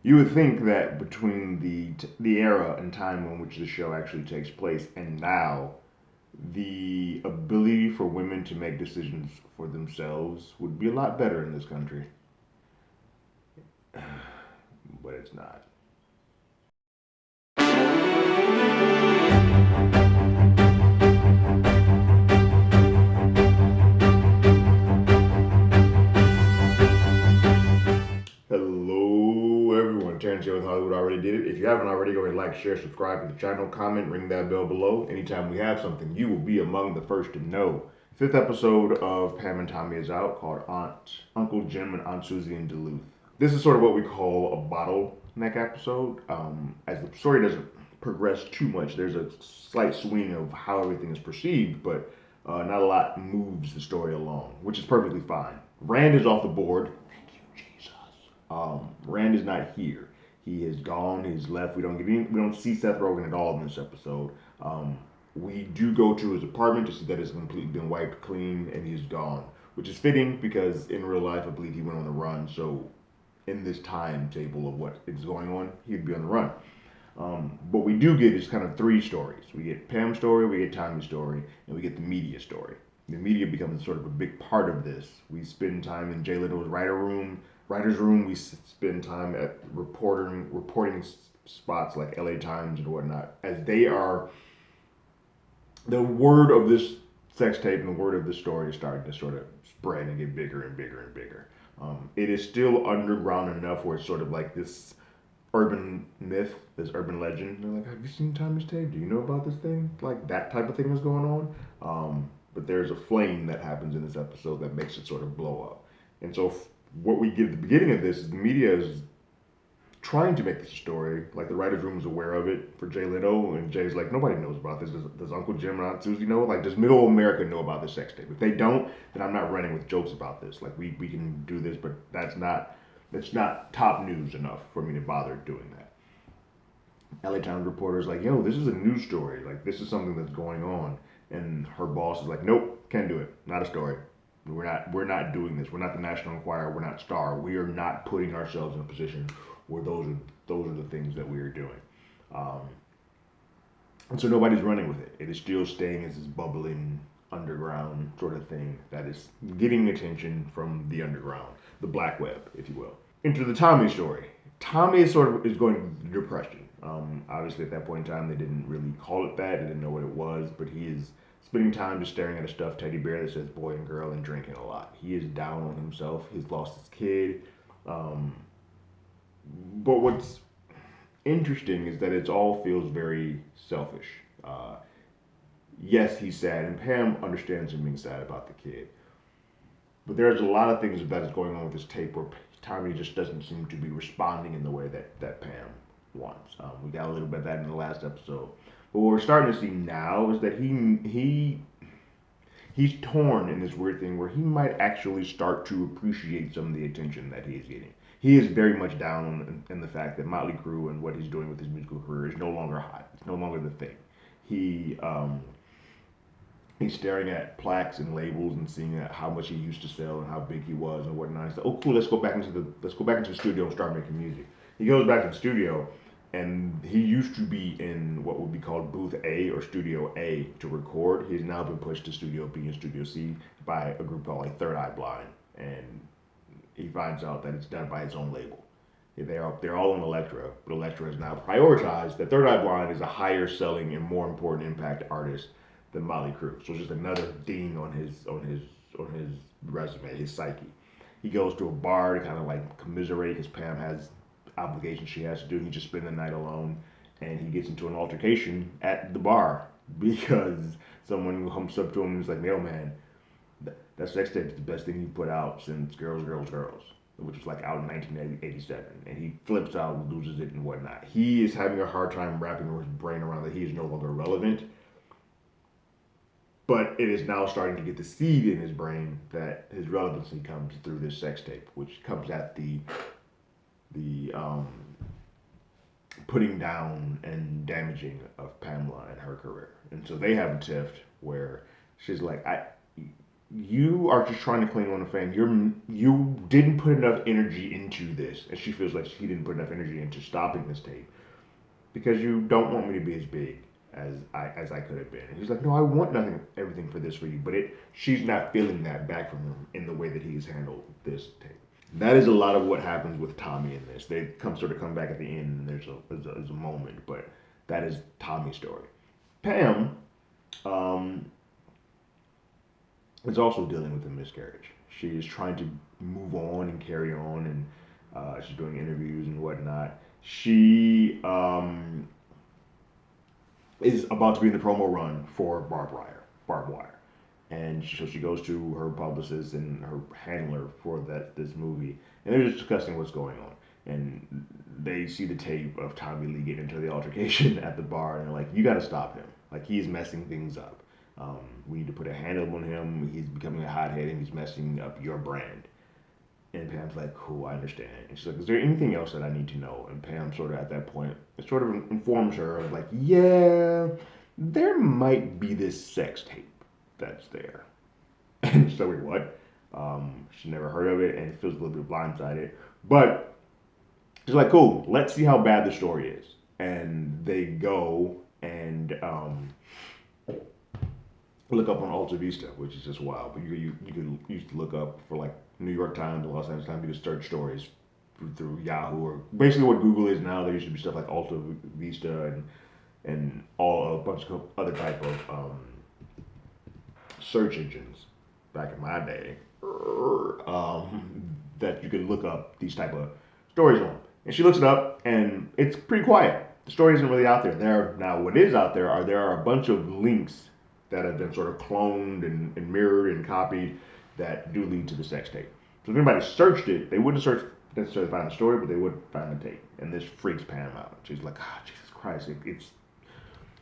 You would think that between the era and time in which the show actually takes place and now, the ability for women to make decisions for themselves would be a lot better in this country, but it's not. Hello, everyone. Terrence here with Hollywood Already Did It. If you haven't already, go ahead and like, share, subscribe to the channel, comment, ring that bell below. Anytime we have something, you will be among the first to know. Fifth episode of Pam and Tommy is out, called Uncle Jim and Aunt Susie in Duluth. This is sort of what we call a bottleneck episode. As the story doesn't progress too much, there's a slight swing of how everything is perceived, but not a lot moves the story along, which is perfectly fine. Rand is off the board. Thank you, Jesus. Rand is not here. He is gone. He's left. We don't see Seth Rogen at all in this episode. We do go to his apartment to see that it's completely been wiped clean and he's gone, which is fitting because in real life I believe he went on the run. So in this timetable of what is going on, he'd be on the run. What we do get is kind of three stories. We get Pam's story, we get Tommy's story, and we get the media story. The media becomes sort of a big part of this. We spend time in Jay Leno's writer's room. We spend time at reporting spots like LA Times and whatnot, as they are the word of this sex tape and the word of this story is starting to sort of spread and get bigger and bigger and bigger. It is still underground enough where it's sort of like this urban myth, this urban legend. They're like, "Have you seen Tommy's tape? Do you know about this thing?" Like that type of thing is going on. But there's a flame that happens in this episode that makes it sort of blow up. And so, what we get at the beginning of this is the media is trying to make this a story. Like the writers' room is aware of it for Jay Leno, and Jay's like, nobody knows about this. Does Uncle Jim and Aunt Susie know? Like, does Middle America know about this sex tape? If they don't, then I'm not running with jokes about this. Like, we can do this, but that's not top news enough for me to bother doing that. LA Times reporter's like, yo, this is a news story. Like, this is something that's going on. And her boss is like, nope, can't do it. Not a story. We're not doing this. We're not the National Enquirer. We're not Star. We are not putting ourselves in a position where those are the things that we are doing. Um, and so nobody's running with it. It is still staying as this bubbling underground sort of thing that is getting attention from the underground, the black web, if you will. Enter the Tommy story. Tommy is going through depression. Obviously, at that point in time, they didn't really call it that. They didn't know what it was, but he is spending time just staring at a stuffed teddy bear that says boy and girl and drinking a lot. He is down on himself. He's lost his kid. Um, but what's interesting is that it all feels very selfish. Uh, yes, he's sad, and Pam understands him being sad about the kid. But there's a lot of things that is going on with this tape where Tommy just doesn't seem to be responding in the way that Pam wants. We got a little bit of that in the last episode. But what we're starting to see now is that he's torn in this weird thing where he might actually start to appreciate some of the attention that he is getting. He is very much down in the fact that Motley Crue and what he's doing with his musical career is no longer hot. It's no longer the thing. He he's staring at plaques and labels and seeing how much he used to sell and how big he was and whatnot. He's like, "Oh, cool, let's go back into the studio and start making music." He goes back to the studio, and he used to be in what would be called booth A or studio A to record. He's now been pushed to studio B and studio C by a group called like Third Eye Blind, and he finds out that it's done by his own label. They're all on Elektra, but Elektra has now prioritized that Third Eye Blind is a higher selling and more important impact artist than Motley Crue. So it's just another ding on his resume, his psyche. He goes to a bar to kind of like commiserate because Pam has obligations she has to do. He just spend the night alone, and he gets into an altercation at the bar because someone comes up to him and is like, "Yo, man, that sex tape is the best thing you put out since Girls, Girls, Girls," which was like out in 1987. And he flips out, loses it, and whatnot. He is having a hard time wrapping his brain around that he is no longer relevant. But it is now starting to get the seed in his brain that his relevancy comes through this sex tape, which comes at the putting down and damaging of Pamela and her career. And so they have a tiff where she's like, you are just trying to cling on to fame. You didn't put enough energy into this, and she feels like he didn't put enough energy into stopping this tape because you don't want me to be as big as I could have been. And he's like, no, I want everything for this for you, but she's not feeling that back from him in the way that he's handled this tape. That is a lot of what happens with Tommy in this. They come back at the end, and there's a moment, but that is Tommy's story. Pam is also dealing with a miscarriage. She is trying to move on and carry on, and she's doing interviews and whatnot. She is about to be in the promo run for barbed wire, and so she goes to her publicist and her handler for this movie, and they're just discussing what's going on. And they see the tape of Tommy Lee getting into the altercation at the bar, and they're like, "You got to stop him. Like, he's messing things up. We need to put a handle on him. He's becoming a hothead, and he's messing up your brand." And Pam's like, "Cool, I understand." And she's like, "Is there anything else that I need to know?" And Pam sort of at that point, it sort of informs her of like, "Yeah, there might be this sex tape that's there." And she's like, "Wait, what?" She never heard of it and feels a little bit blindsided. But she's like, "Cool, let's see how bad the story is." And they go and look up on Alta Vista, which is just wild. But you could used to look up for like New York Times and Los Angeles Times. You could search stories through Yahoo or basically what Google is now. There used to be stuff like Alta Vista and all a bunch of other type of search engines back in my day that you could look up these type of stories on. And she looks it up, and it's pretty quiet. The story isn't really out there. Now what is out there are a bunch of links that have been sort of cloned and mirrored and copied that do lead to the sex tape. So if anybody searched it, they wouldn't search necessarily find the story, but they would find the tape. And this freaks Pam out. She's like, "Ah, Jesus Christ, it's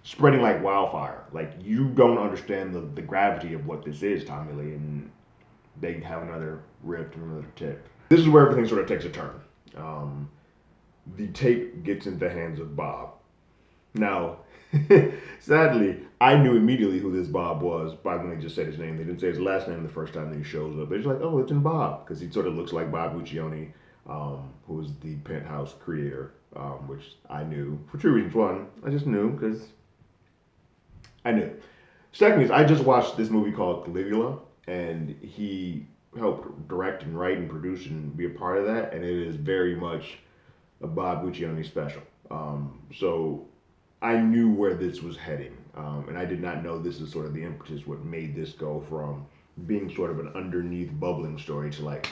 spreading like wildfire. Like, you don't understand the gravity of what this is, Tommy Lee." And they have another rift and another tip. This is where everything sort of takes a turn. The tape gets into the hands of Bob. Now, sadly, I knew immediately who this Bob was by when they just said his name. They didn't say his last name the first time that he shows up. They're just like, "Oh, it's in Bob," because he sort of looks like Bob Guccione, who is the Penthouse creator, which I knew for two reasons. One, I just knew because I knew. Second is I just watched this movie called Caligula, and he helped direct and write and produce and be a part of that, and it is very much a Bob Guccione special. So I knew where this was heading, and I did not know this is sort of the impetus what made this go from being sort of an underneath bubbling story to like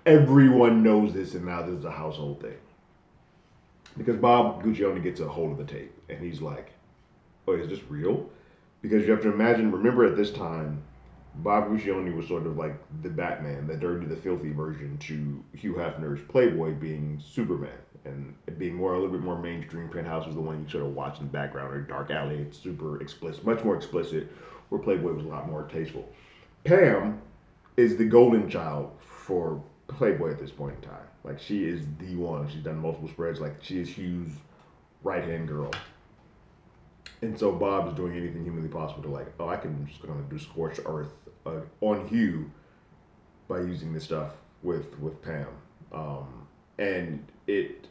everyone knows this and now this is a household thing. Because Bob Guccione gets a hold of the tape and he's like, "Oh, is this real?" Because you have to imagine, remember at this time, Bob Guccione was sort of like the Batman, the dirty, the filthy version to Hugh Hefner's Playboy being Superman. And it being a little bit more mainstream. Penthouse was the one you sort of watch in the background, or Dark Alley. It's super explicit, much more explicit, where Playboy was a lot more tasteful. Pam is the golden child for Playboy at this point in time. Like, she is the one. She's done multiple spreads. Like, she is Hugh's right-hand girl. And so Bob is doing anything humanly possible to like, "Oh, I'm just going to do scorched earth on Hugh by using this stuff with Pam." And it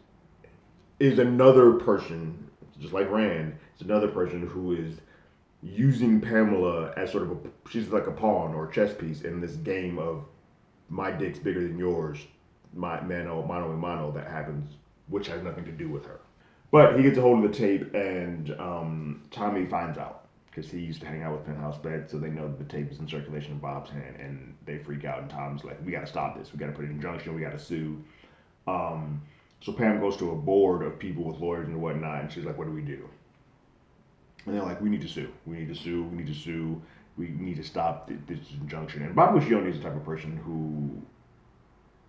is another person, just like Rand, it's another person who is using Pamela as sort of she's like a pawn or a chess piece in this game of my dick's bigger than yours, my mano a mano that happens, which has nothing to do with her. But he gets a hold of the tape, and Tommy finds out because he used to hang out with Penthouse Bed, so they know that the tape is in circulation in Bob's hand, and they freak out. And Tom's like, "We got to stop this. We got to put an injunction. We got to sue." So Pam goes to a board of people with lawyers and whatnot, and she's like, "What do we do?" And they're like, "We need to sue. We need to sue. We need to sue. We need to stop this injunction." And Bob Guccione is the type of person who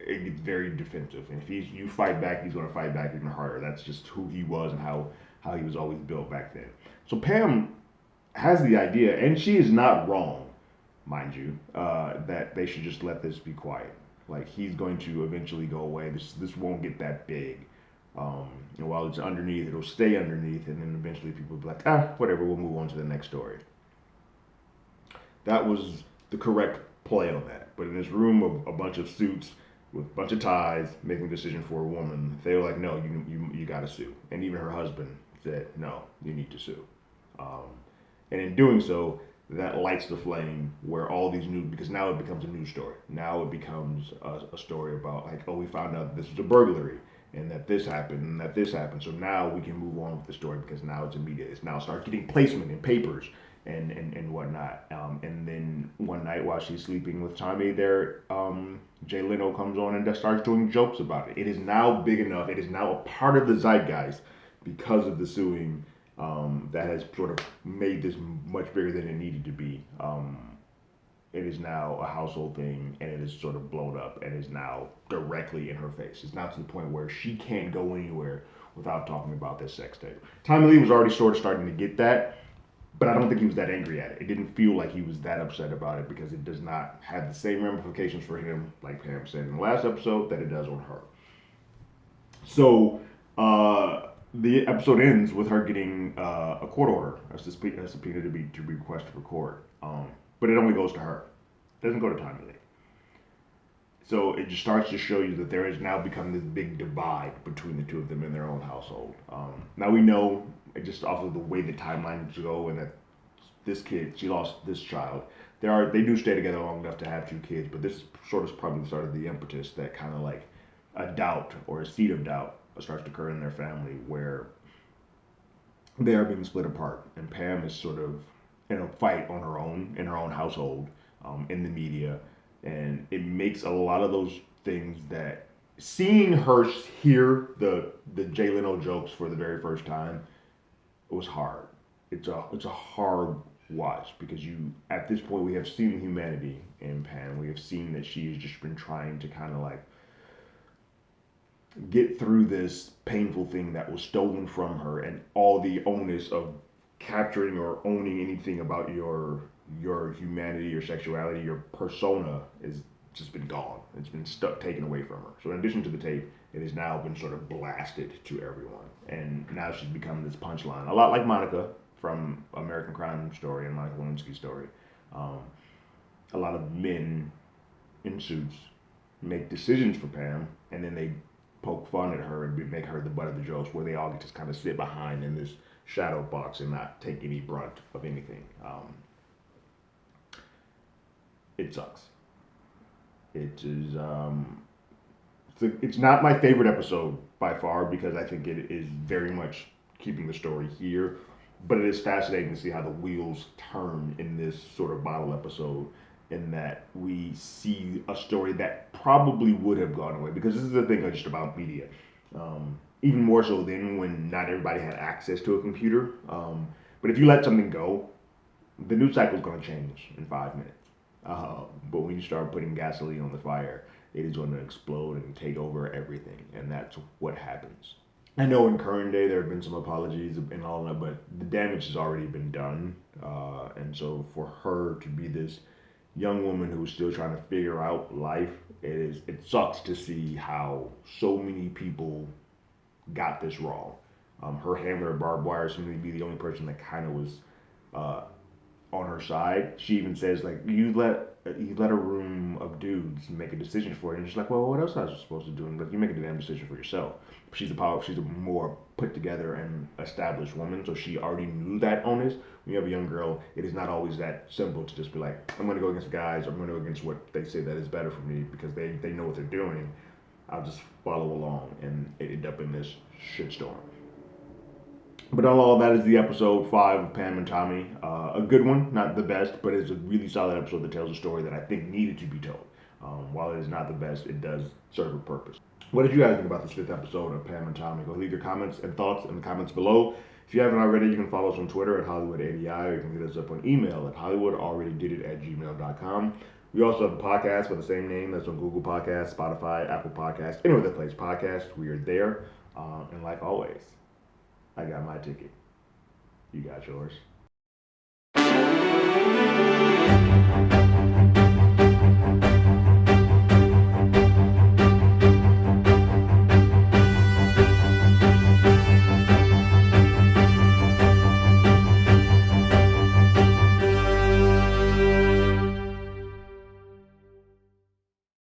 gets very defensive, and if you fight back, he's going to fight back even harder. That's just who he was and how he was always built back then. So Pam has the idea, and she is not wrong, mind you, that they should just let this be quiet. Like, he's going to eventually go away. This won't get that big. While it's underneath, it'll stay underneath, and then eventually people will be like, "Ah, whatever, we'll move on to the next story." That was the correct play on that. But in this room of a bunch of suits with a bunch of ties making a decision for a woman, they were like, no, you got to sue. And even her husband said, no, you need to sue. Um, and in doing so, that lights the flame where all these new, because now it becomes a news story. Now it becomes a story about like, oh, we found out this was a burglary and that this happened and that this happened. So now we can move on with the story because now it's immediate. It's now start getting placement in papers and whatnot. And then one night while she's sleeping with Tommy there, Jay Leno comes on and starts doing jokes about it. It is now big enough. It is now a part of the zeitgeist because of the suing that has sort of made this much bigger than it needed to be. It is now a household thing, and it is sort of blown up, and is now directly in her face. It's now to the point where she can't go anywhere without talking about this sex tape. Tommy Lee was already sort of starting to get that, but I don't think he was that angry at it. It didn't feel like he was that upset about it because it does not have the same ramifications for him, like Pam said in the last episode, that it does on her. So, the episode ends with her getting a court order, a subpoena to be requested for court. But it only goes to her. It doesn't go to Tommy Lee. So it just starts to show you that there has now become this big divide between the two of them in their own household. Now we know, just off of the way the timelines go, and that this kid, she lost this child. They do stay together long enough to have two kids, but this sort of probably started the impetus that kind of like a doubt or a seed of doubt starts to occur in their family where they are being split apart, and Pam is sort of in a fight on her own in her own household, in the media, and it makes a lot of those things that seeing her hear the Jay Leno jokes for the very first time, it was hard. It's a hard watch because at this point we have seen humanity in Pam. We have seen that she has just been trying to kind of like get through this painful thing that was stolen from her, and all the onus of capturing or owning anything about your humanity, your sexuality, your persona is just been gone. It's been taken away from her. So in addition to the tape, it has now been sort of blasted to everyone, and now she's become this punchline, a lot like Monica from American Crime Story and Monica Lewinsky's story. A lot of men in suits make decisions for Pam, and then they poke fun at her and make her the butt of the jokes, where they all just kind of sit behind in this shadow box and not take any brunt of anything. It sucks. It is. It's not my favorite episode by far because I think it is very much keeping the story here, but it is fascinating to see how the wheels turn in this sort of bottle episode, in that we see a story that probably would have gone away, because this is the thing just about media. Even more so than when not everybody had access to a computer. But if you let something go, the news cycle is going to change in 5 minutes. But when you start putting gasoline on the fire, it is going to explode and take over everything. And that's what happens. I know in current day there have been some apologies and all that, but the damage has already been done. And so for her to be this young woman who's still trying to figure out life, it sucks to see how so many people got this wrong. Her handler, barbed wire, seemed to be the only person that kind of was on her side. She even says like, you let a room of dudes make a decision for you, and she's like, well, what else was I supposed to do? And like, you make a damn decision for yourself. She's a more put together and established woman, so she already knew that onus. When you have a young girl, it is not always that simple to just be like, I'm going to go against guys, or I'm going to go against what they say that is better for me, because they know what they're doing. I'll just follow along, and it ended up in this shitstorm. But all that is the episode 5 of Pam and Tommy. A good one, not the best, but it's a really solid episode that tells a story that I think needed to be told. While it is not the best, it does serve a purpose. What did you guys think about this 5th episode of Pam and Tommy? Go leave your comments and thoughts in the comments below. If you haven't already, you can follow us on Twitter at HollywoodADI, or you can hit us up on email at HollywoodAlreadyDidIt@gmail.com. We also have a podcast with the same name that's on Google Podcasts, Spotify, Apple Podcasts, anywhere that plays podcasts. We are there. And like always, I got my ticket. You got yours.